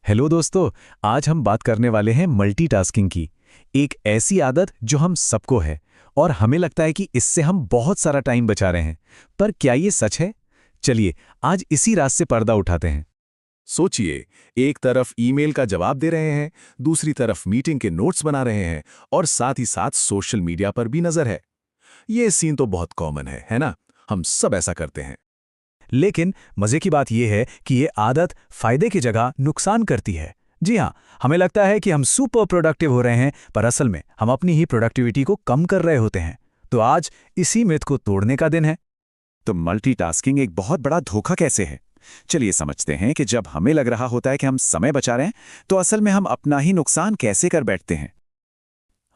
Hello दोस्तों। आज हम बात करने वाले हैं मल्टीटास्किंग की। एक ऐसी आदत जो हम सबको है और हमें लगता है कि इससे हम बहुत सारा टाइम बचा रहे हैं। पर क्या ये सच है? चलिए आज इसी राज से पर्दा उठाते हैं। सोचिए, एक तरफ ईमेल का जवाब दे रहे हैं, दूसरी तरफ मीटिंग के नोट्स बना रहे हैं और साथ ही साथ सोशल मीडिया पर भी नजर है। ये सीन तो बहुत कॉमन है ना? हम सब ऐसा करते हैं। लेकिन मजे की बात यह है कि ये आदत फायदे की जगह नुकसान करती है। जी हाँ, हमें लगता है कि हम सुपर प्रोडक्टिव हो रहे हैं, पर असल में हम अपनी ही प्रोडक्टिविटी को कम कर रहे होते हैं। तो आज इसी मिथ को तोड़ने का दिन है। तो मल्टीटास्किंग एक बहुत बड़ा धोखा कैसे है? चलिए समझते हैं कि जब हमें लग रहा होता है कि हम समय बचा रहे हैं, तो असल में हम अपना ही नुकसान कैसे कर बैठते हैं।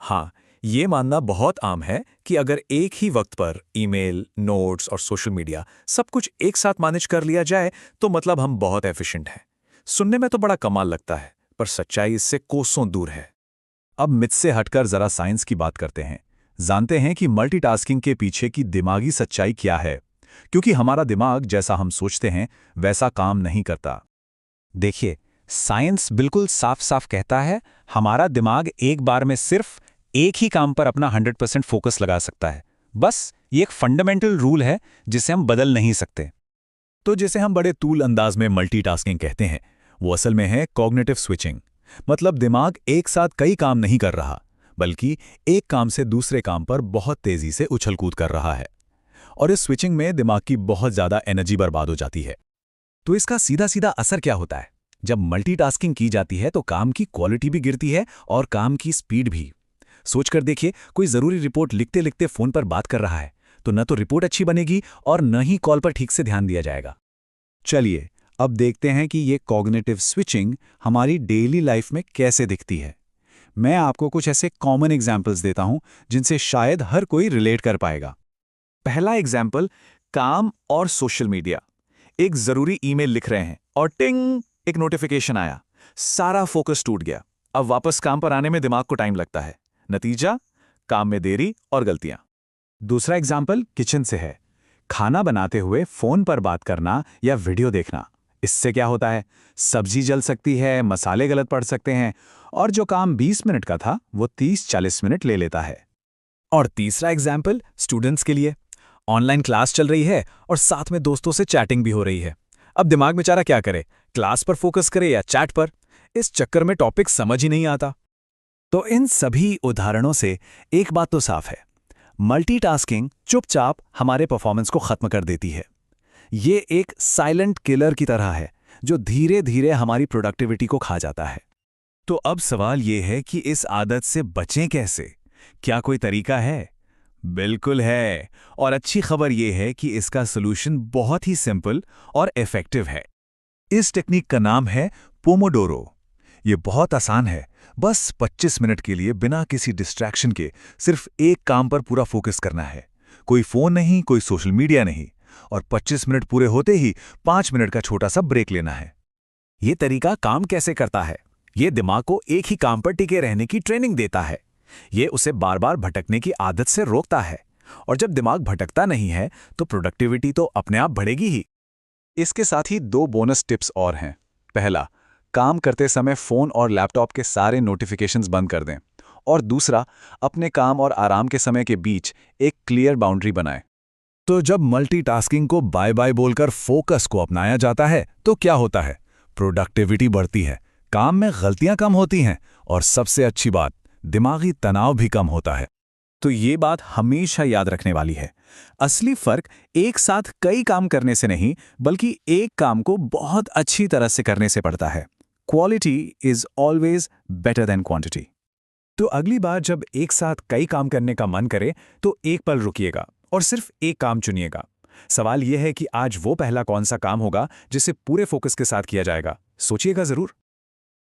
हाँ, ये मानना बहुत आम है कि अगर एक ही वक्त पर ईमेल, नोट्स और सोशल मीडिया सब कुछ एक साथ मैनेज कर लिया जाए तो मतलब हम बहुत एफिशिएंट हैं। सुनने में तो बड़ा कमाल लगता है, पर सच्चाई इससे कोसों दूर है। अब मिथ से हटकर जरा साइंस की बात करते हैं। जानते हैं कि मल्टीटास्किंग के पीछे की दिमागी सच्चाई क्या है, क्योंकि हमारा दिमाग जैसा हम सोचते हैं वैसा काम नहीं करता। देखिए, साइंस बिल्कुल साफ साफ कहता है हमारा दिमाग एक बार में सिर्फ एक ही काम पर अपना 100% फोकस लगा सकता है। बस ये एक फंडामेंटल रूल है जिसे हम बदल नहीं सकते। तो जिसे हम बड़े तूल अंदाज में मल्टीटास्किंग कहते हैं, वो असल में है कॉग्निटिव स्विचिंग। मतलब दिमाग एक साथ कई काम नहीं कर रहा, बल्कि एक काम से दूसरे काम पर बहुत तेजी से उछल कूद कर रहा है। और इस स्विचिंग में दिमाग की बहुत ज्यादा एनर्जी बर्बाद हो जाती है। तो इसका सीधा सीधा असर क्या होता है? जब मल्टीटास्किंग की जाती है तो काम की क्वालिटी भी गिरती है और काम की स्पीड भी। सोचकर देखिए, कोई जरूरी रिपोर्ट लिखते लिखते फोन पर बात कर रहा है तो न तो रिपोर्ट अच्छी बनेगी और न ही कॉल पर ठीक से ध्यान दिया जाएगा। चलिए अब देखते हैं कि ये कॉग्निटिव स्विचिंग हमारी डेली लाइफ में कैसे दिखती है। मैं आपको कुछ ऐसे कॉमन एग्जाम्पल्स देता हूं जिनसे शायद हर कोई रिलेट कर पाएगा। पहला एग्जाम्पल, काम और सोशल मीडिया। एक जरूरी ईमेल लिख रहे हैं और टिंग, एक नोटिफिकेशन आया। सारा फोकस टूट गया। अब वापस काम पर आने में दिमाग को टाइम लगता है। नतीजा, काम में देरी और गलतियां। दूसरा एग्जाम्पल किचन से है। खाना बनाते हुए फोन पर बात करना या वीडियो देखना। इससे क्या होता है? सब्जी जल सकती है, मसाले गलत पड़ सकते हैं और जो काम 20 मिनट का था वो 30-40 मिनट ले लेता है। और तीसरा एग्जाम्पल स्टूडेंट्स के लिए। ऑनलाइन क्लास चल रही है और साथ में दोस्तों से चैटिंग भी हो रही है। अब दिमाग बेचारा क्या करे, क्लास पर फोकस करे या चैट पर? इस चक्कर में टॉपिक समझ ही नहीं आता। तो इन सभी उदाहरणों से एक बात तो साफ है, मल्टीटास्किंग चुपचाप हमारे परफॉर्मेंस को खत्म कर देती है। ये एक साइलेंट किलर की तरह है जो धीरे धीरे हमारी प्रोडक्टिविटी को खा जाता है। तो अब सवाल ये है कि इस आदत से बचें कैसे? क्या कोई तरीका है? बिल्कुल है, और अच्छी खबर यह है कि इसका सॉल्यूशन बहुत ही सिंपल और इफेक्टिव है। इस टेक्निक का नाम है पोमोडोरो। ये बहुत आसान है। बस 25 मिनट के लिए बिना किसी डिस्ट्रैक्शन के सिर्फ एक काम पर पूरा फोकस करना है। कोई फोन नहीं, कोई सोशल मीडिया नहीं, और 25 मिनट पूरे होते ही 5 मिनट का छोटा सा ब्रेक लेना है। ये तरीका काम कैसे करता है? ये दिमाग को एक ही काम पर टिके रहने की ट्रेनिंग देता है। ये उसे बार बार भटकने की आदत से रोकता है, और जब दिमाग भटकता नहीं है तो प्रोडक्टिविटी तो अपने आप बढ़ेगी ही। इसके साथ ही 2 बोनस टिप्स और हैं। पहला, काम करते समय फोन और लैपटॉप के सारे नोटिफिकेशंस बंद कर दें। और दूसरा, अपने काम और आराम के समय के बीच एक क्लियर बाउंड्री बनाएं। तो जब मल्टीटास्किंग को बाय बाय बोलकर फोकस को अपनाया जाता है तो क्या होता है? प्रोडक्टिविटी बढ़ती है, काम में गलतियां कम होती हैं और सबसे अच्छी बात, दिमागी तनाव भी कम होता है। तो ये बात हमेशा याद रखने वाली है। असली फर्क एक साथ कई काम करने से नहीं, बल्कि एक काम को बहुत अच्छी तरह से करने से पड़ता है। Quality is always better than quantity. तो अगली बार जब एक साथ कई काम करने का मन करे तो एक पल रुकिएगा और सिर्फ एक काम चुनिएगा। सवाल यह है कि आज वो पहला कौन सा काम होगा जिसे पूरे फोकस के साथ किया जाएगा। सोचिएगा जरूर।